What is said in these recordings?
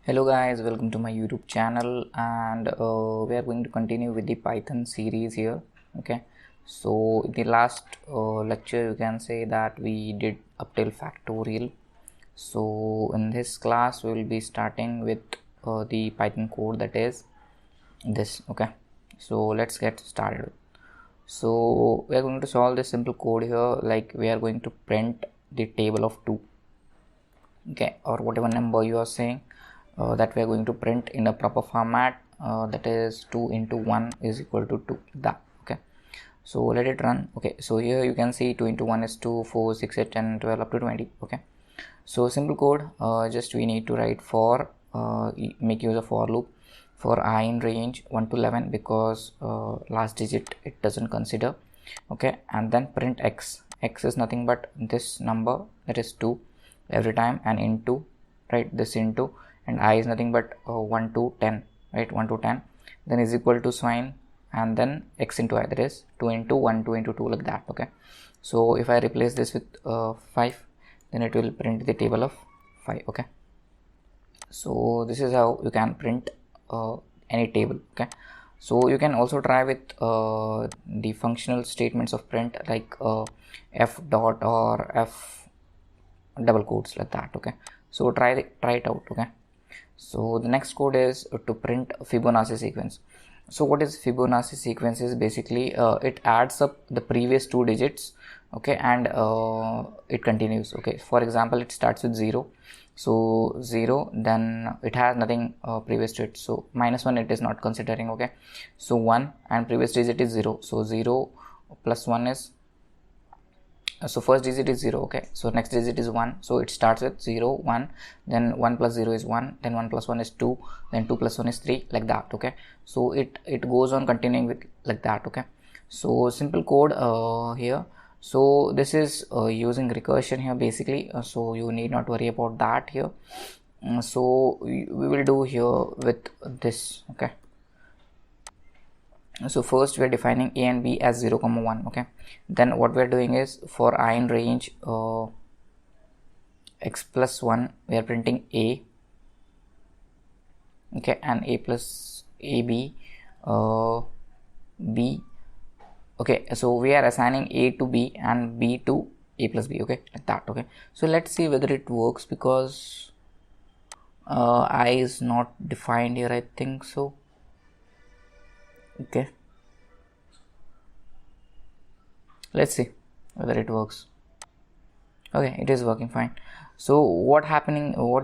Hello guys, welcome to my YouTube channel, and we are going to continue with the Python series here. Okay, so in the last lecture you can say that we did up till factorial. So in this class we will be starting with the Python code, that is this. Okay, so let's get started. So we are going to solve this simple code here, like we are going to print the table of 2, okay, or whatever number you are saying, that we are going to print in a proper format, that is 2 into 1 is equal to 2, that. Okay, so let it run. Okay, so here you can see 2 into 1 is 2, 4, 6, 8, 10, 12 up to 20. Okay, so simple code, just we need to write for make use of for loop for I in range 1 to 11, because last digit it doesn't consider. Okay, and then print x is nothing but this number, that is 2 every time, and into, right, this into, and I is nothing but 1 to 10, right, 1 to 10, then is equal to sign, and then x into I, that is 2 into 1, 2 into 2, like that. Okay, so if I replace this with 5, then it will print the table of 5. Okay, so this is how you can print any table. Okay, so you can also try with the functional statements of print, like f dot or f double quotes, like that. Okay, so try it out. Okay, so the next code is to print Fibonacci sequence. So what is Fibonacci sequence? Is basically it adds up the previous 2 digits, okay, and it continues. Okay, for example, it starts with 0, so 0, then it has nothing previous to it, so -1 it is not considering. Okay, so 1, and previous digit is 0, so 0 plus 1 is, so first digit is 0. Okay, so next digit is 1, so it starts with 0, 1, then 1 plus 0 is 1, then 1 plus 1 is 2, then 2 plus 1 is 3, like that. Okay, so it goes on continuing with like that. Okay, so simple code here. So this is using recursion here basically, so you need not worry about that here. So we will do here with this. Okay, so first we are defining a and b as 0, 1. Okay, then what we are doing is for I in range x plus 1, we are printing a, okay, and a plus ab b. Okay, so we are assigning a to b and b to a plus b. Okay, like that. Okay, so let's see whether it works, because I is not defined here, I think so. Okay, let's see whether it works. Okay, it is working fine. So what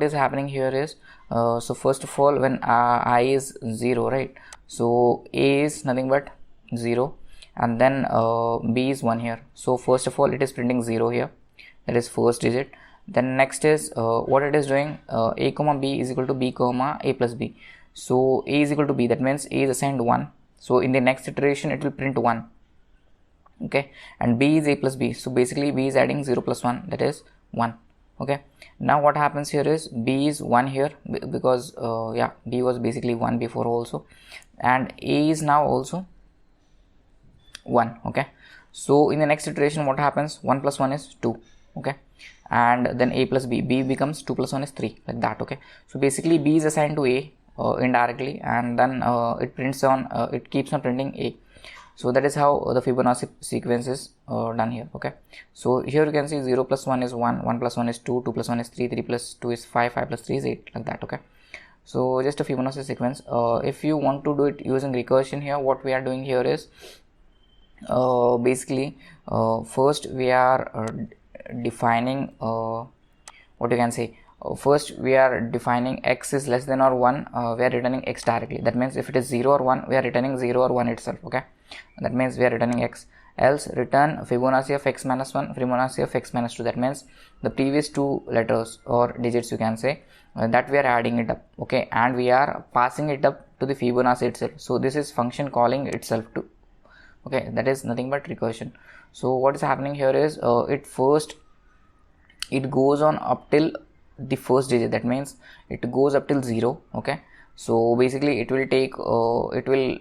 is happening here is, so first of all, when I is 0, right, so a is nothing but 0, and then b is 1 here. So first of all it is printing 0 here, that is first digit. Then next is what it is doing, a comma b is equal to b comma a plus b. So a is equal to b, that means a is assigned 1, so in the next iteration it will print 1. Okay, and b is a plus b, so basically b is adding 0 plus 1, that is 1. Okay, now what happens here is b is 1 here, because yeah, b was basically 1 before also, and a is now also 1. Okay, so in the next iteration what happens, 1 plus 1 is 2. Okay, and then a plus b becomes 2 plus 1 is 3, like that. Okay, so basically b is assigned to a indirectly, and then it prints on, it keeps on printing a. So that is how the Fibonacci sequence is done here. Okay, so here you can see 0 plus 1 is 1, 1 plus 1 is 2, 2 plus 1 is 3, 3 plus 2 is 5, 5 plus 3 is 8, like that. Okay, so just a Fibonacci sequence. If you want to do it using recursion here, what we are doing here is basically first we are defining what you can say, first we are defining x is less than or 1, we are returning x directly. That means if it is 0 or 1, we are returning 0 or 1 itself. Okay, that means we are returning x. Else return Fibonacci of x minus 1, Fibonacci of x minus 2, that means the previous 2 letters or digits you can say, that we are adding it up. Okay, and we are passing it up to the Fibonacci itself. So this is function calling itself to. Okay, that is nothing but recursion. So what is happening here is it goes on up till the first digit, that means it goes up till 0. Okay, so basically it will take it will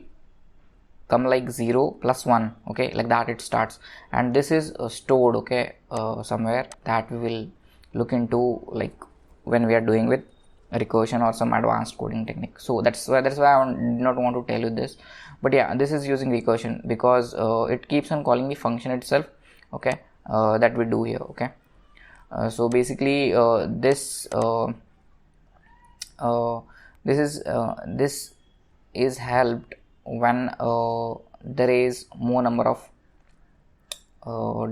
come like 0 plus 1. Okay, like that it starts, and this is stored, okay, somewhere that we will look into, like when we are doing with recursion or some advanced coding technique. So that's why I did not want to tell you this. But yeah, this is using recursion because it keeps on calling the function itself, okay, that we do here. Okay, so basically this is helped when there is more number of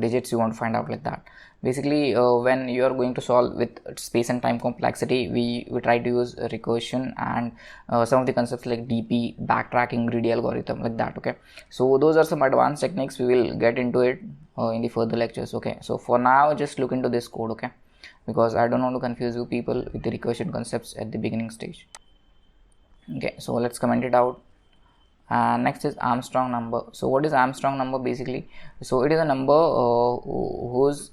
digits you want to find out, like that. Basically when you are going to solve with space and time complexity, we try to use recursion and some of the concepts like DP, backtracking, greedy algorithm, like that. Okay, so those are some advanced techniques. We will get into it in the further lectures. Okay, so for now just look into this code, okay, because I don't want to confuse you people with the recursion concepts at the beginning stage. Okay, so let's comment it out. Next is Armstrong number. So what is Armstrong number basically? So it is a number whose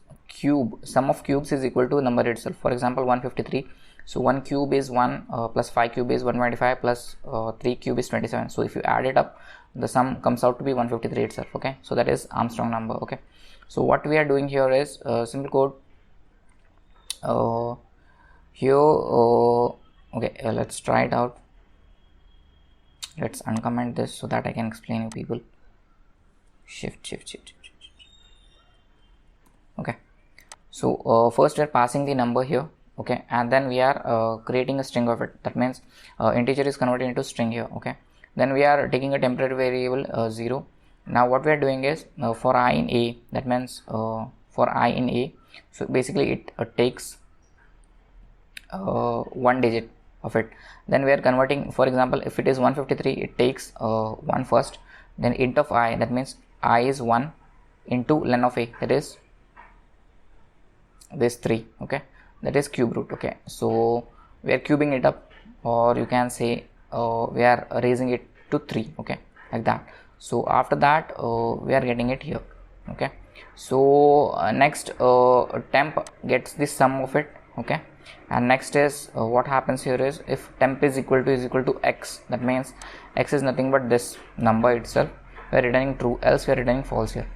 sum of cubes is equal to number itself. For example, 153. So 1 cube is 1 plus 5 cube is 125 plus 3 cube is 27. So if you add it up, the sum comes out to be 153 itself. Okay, so that is Armstrong number. Okay, so what we are doing here is simple code here. Okay, let's try it out. Let's uncomment this so that I can explain you people. Shift. Okay, so first we are passing the number here, okay, and then we are creating a string of it. That means integer is converted into string here. Okay, then we are taking a temporary variable 0. Now what we are doing is for I in A, that means for I in A, so basically it takes 1 digit of it. Then we are converting, for example, if it is 153, it takes 1 first, then int of I, that means I is 1 into len of A, that is this 3. Okay, that is cube root. Okay, so we are cubing it up, or you can say we are raising it to 3. Okay, like that. So after that we are getting it here. Okay, so next temp gets the sum of it. Okay, and next is what happens here is if temp is equal to x, that means x is nothing but this number itself. We are returning true, else we are returning false here.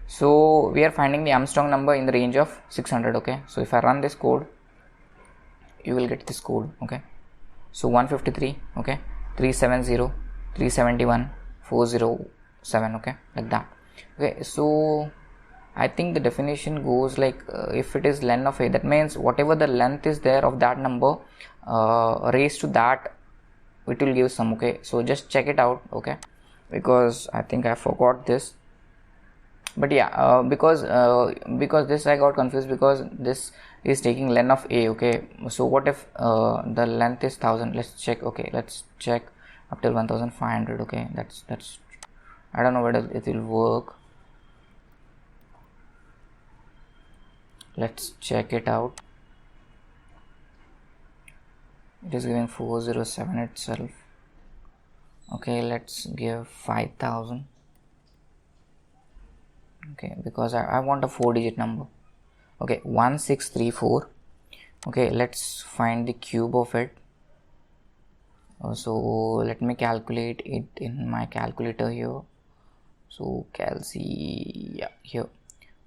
So we are finding the Armstrong number in the range of 600. Okay, so if I run this code, you will get this code. Okay, so 153, okay, 370, 371, 407. Okay, like that. Okay, so I think the definition goes like if it is len of A, that means whatever the length is there of that number raised to that, it will give some. Okay, so just check it out. Okay, because I think I forgot this, but yeah, because this I got confused because this is taking len of A. Okay, so what if the length is 1000? Let's check. Okay, let's check up till 1500. Okay, that's I don't know whether it will work. Let's check it out. It is giving 407 itself. Okay, let's give 5000. Okay, because I want a 4-digit number. Okay, 1634. Okay, let's find the cube of it. So let me calculate it in my calculator here. So yeah, here.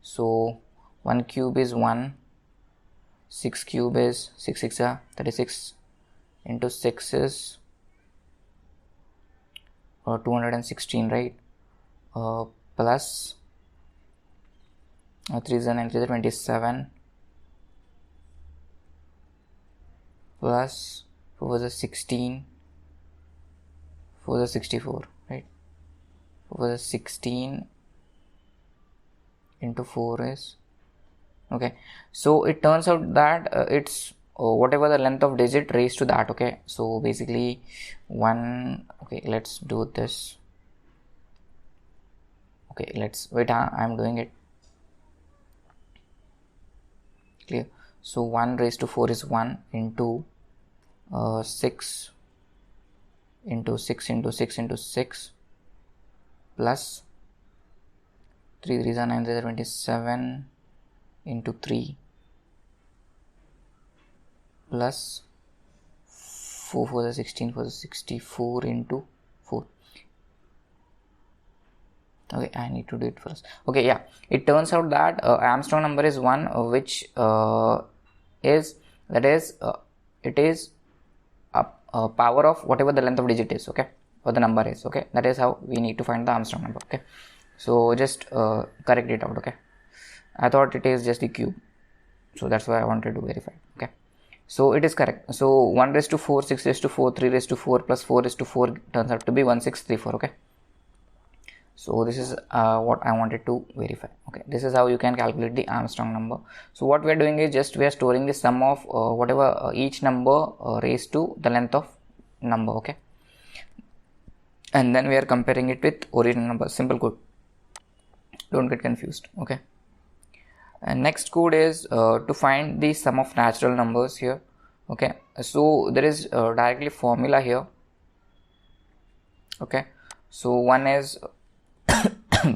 So 1 cube is 1, 6 cube is 6 6 36, into 6 is 216, right? Plus 3 is 9, 3 is 27, plus 4 is 16, 4 is 64, right? 4 is 16 into 4 is, okay, so it turns out that it's whatever the length of digit raised to that. Okay, so basically 1, okay, let's do this. Okay, let's wait, I'm doing it. Clear? So 1 raised to 4 is 1 into 6 into 6 into 6 into 6 plus 3 3 is 9, 3 is 27 into 3 plus 4 4 is 16, 4 is 64 into 4. Okay, I need to do it first. Okay, yeah, it turns out that Armstrong number is 1, which is, that is it is power of whatever the length of digit is, okay, or the number is, okay. That is how we need to find the Armstrong number, okay. So just correct it out, okay. I thought it is just the cube, so that's why I wanted to verify, okay. So it is correct. So 1 raised to 4, 6 raised to 4, 3 raised to 4 plus 4 raised to 4 turns out to be 1634, okay. So this is what I wanted to verify, okay. This is how you can calculate the Armstrong number. So what we are doing is just we are storing the sum of whatever each number raised to the length of number, okay, and then we are comparing it with original number. Simple code, don't get confused, okay. And next code is to find the sum of natural numbers here, okay. So there is directly formula here, okay. So one is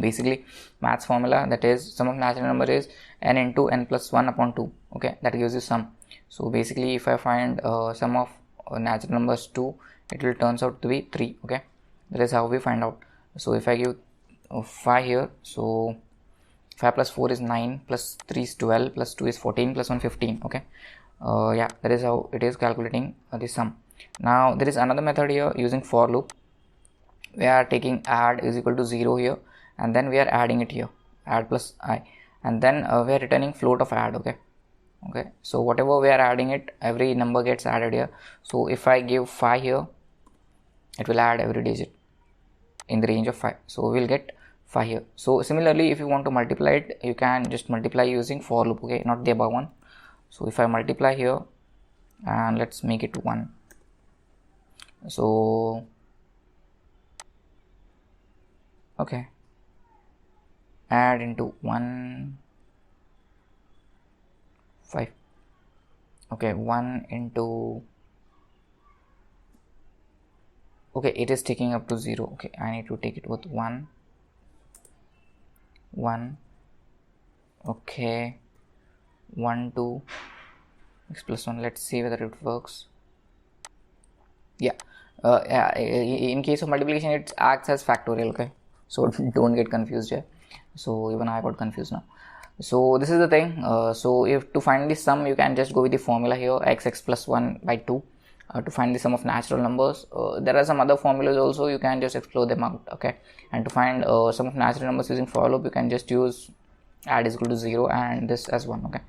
basically maths formula, that is sum of natural number is n into n plus 1 upon 2, okay, that gives you sum. So basically if I find sum of natural numbers 2, it will turns out to be 3, okay. That is how we find out. So if I give 5 here, so 5 plus 4 is 9, plus 3 is 12, plus 2 is 14, plus 1 15, okay. Yeah, that is how it is calculating the sum. Now there is another method here using for loop. We are taking add is equal to 0 here, and then we are adding it here, add plus I, and then we are returning float of add, okay. So whatever we are adding it, every number gets added here. So if I give 5 here, it will add every digit in the range of 5, so we will get 5 here. So similarly, if you want to multiply it, you can just multiply using for loop, okay, not the above one. So if I multiply here, and let's make it 1, so okay, add into 1 5, okay, 1 into, okay, it is taking up to 0, okay, I need to take it with 1 1, okay, 1 2 x plus 1. Let's see whether it works. Yeah, in case of multiplication it acts as factorial, okay, so don't get confused here. So even I got confused now. So this is the thing. So if to find the sum, you can just go with the formula here, x plus 1 by 2 to find the sum of natural numbers. There are some other formulas also, you can just explore them out, okay. And to find sum of natural numbers using for loop, you can just use add is equal to 0 and this as 1, okay.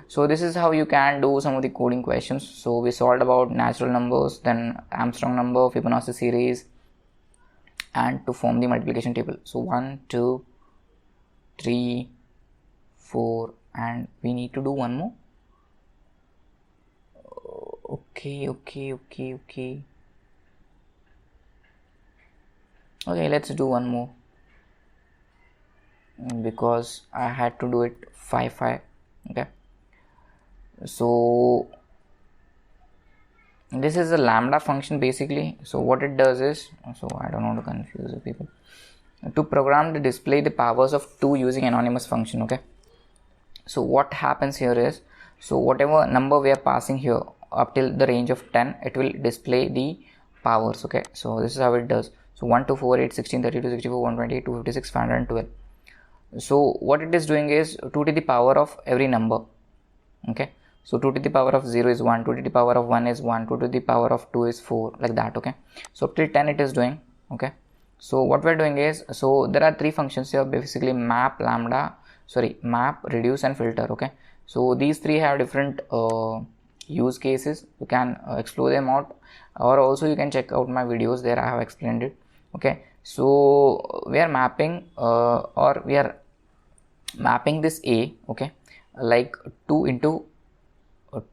So this is how you can do some of the coding questions. So we solved about natural numbers, then Armstrong number, Fibonacci series, and to form the multiplication table. So 1 2 3 4, and we need to do one more. Okay, let's do one more, because I had to do it 5 5, okay. So this is a lambda function basically. So what it does is, so I don't want to confuse the people, to program to display the powers of 2 using anonymous function, okay. So what happens here is, so whatever number we are passing here up till the range of 10, it will display the powers, okay. So this is how it does. So 1 2 4 8 16 32 64 128 256 512. So what it is doing is 2 to the power of every number, okay. So 2 to the power of 0 is 1, 2 to the power of 1 is 1, 2 to the power of 2 is 4, like that, okay. So up till 10 it is doing, okay. So what we're doing is, so there are 3 functions here, basically map, map, reduce and filter, okay. So these 3 have different use cases. You can explore them out, or also you can check out my videos, there I have explained it, okay. So we are mapping or we are mapping this a, okay, like 2 into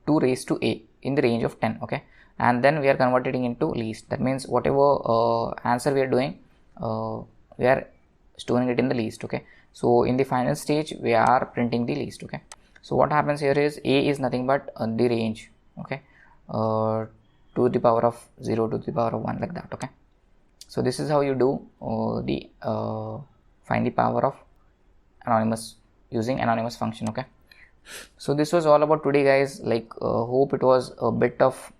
2 raised to a in the range of 10, okay, and then we are converting into least. That means whatever answer we are doing, we are storing it in the least, okay. So in the final stage we are printing the least, okay. So what happens here is a is nothing but the range, okay, to the power of 0 to the power of 1, like that, okay. So this is how you do the find the power of anonymous using anonymous function, okay. So this was all about today, guys. Like hope it was a bit of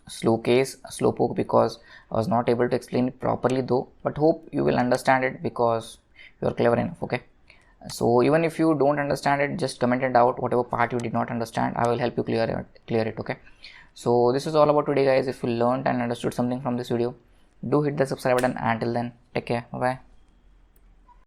slowpoke, because I was not able to explain it properly though, but hope you will understand it because you are clever enough, okay. So even if you don't understand it, just comment it out, whatever part you did not understand, I will help you clear it. Okay, so this is all about today, guys. If you learned and understood something from this video, do hit the subscribe button. Until then, take care. Bye bye.